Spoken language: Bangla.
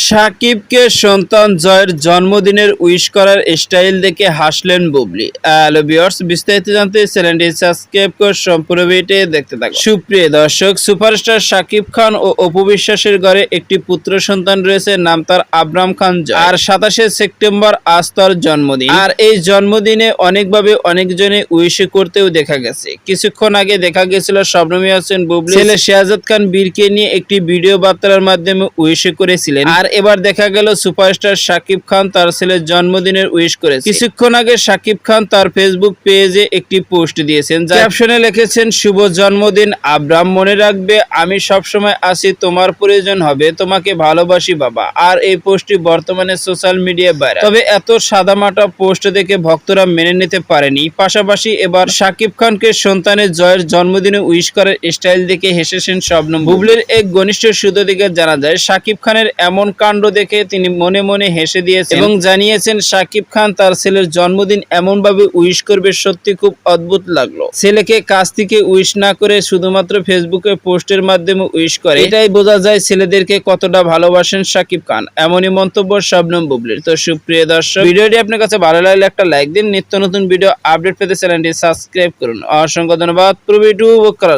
সাকিবকে সন্তান জয়ের জন্মদিনের উইশ করার স্টাইল দেখে হাসলেন বুবলি। হ্যালো ভিউয়ার্স, বিস্তারিত জানতে চ্যানেলটি সাবস্ক্রাইব করে সম্পূর্ণ ভিডিওটি দেখতে থাকুন। সুপ্রিয় দর্শক, সুপারস্টার সাকিব খান ও অপু বিশ্বাসের ঘরে একটি পুত্র সন্তান রয়েছে, নাম তার আবরাম খান জয়। আর 27শে সেপ্টেম্বর আজ তার জন্মদিন। আর এই জন্মদিনে অনেকভাবে অনেকজনে উইশ করতেও দেখা গেছে। কিছুক্ষণ আগে দেখা গেছিল শবনম ইয়াসমিন বুবলি ছেলে শেহজাদ খান বীরকে নিয়ে একটি ভিডিও বার্তার মাধ্যমে উইশ করেছিলেন। আর এবার দেখা গেল সুপারস্টার সাকিব খান তার ছেলের জন্মদিনের উইশ করেছে। কিছুক্ষণ আগে সাকিব খান তার ফেসবুক পেজে একটি পোস্ট দিয়েছেন, যার ক্যাপশনে লিখেছেন, শুভ জন্মদিন আব্রাম, মনে রাখবে আমি সবসময় আছি, তোমার প্রয়োজন হবে, তোমাকে ভালোবাসি বাবা। আর এই পোস্টটি বর্তমানে সোশ্যাল মিডিয়ায় ভাইরাল। তবে এত সাদামাটা পোস্ট দেখে ভক্তরা মেনে নিতে পারেনি। পাশাপাশি এবার সাকিব খানকে সন্তানের জয়ের জন্মদিনে উইশ করার স্টাইল দেখে হেসেছেন শবনম। বুবলির এক ঘনিষ্ঠ সূত্র থেকে জানা যায়, সাকিব খানের এমন কাণ্ড দেখে তিনি মনে মনে হেসে দিয়েছেন এবং জানিয়েছেন সাকিব খান তার ছেলের জন্মদিন এমন ভাবে উইশ করবে, সত্যি খুব অদ্ভুত লাগলো। ছেলেকে কাছ থেকে উইশ না করে শুধুমাত্র ফেসবুকে পোস্টের মাধ্যমে উইশ করে, এটাই বোঝা যায় ছেলেদেরকে কতটা ভালোবাসেন সাকিব খান। এমনই মন্তব্য শবনম বুবলির। তো সুপ্রিয় দর্শক, ভিডিওটি আপনার কাছে ভালো লাগলে একটা লাইক দিন। নিত্য নতুন ভিডিও আপডেট পেতে চ্যানেলটি সাবস্ক্রাইব করুন। অসংখ্য ধন্যবাদ পুরো ভিডিও উপভোগ করার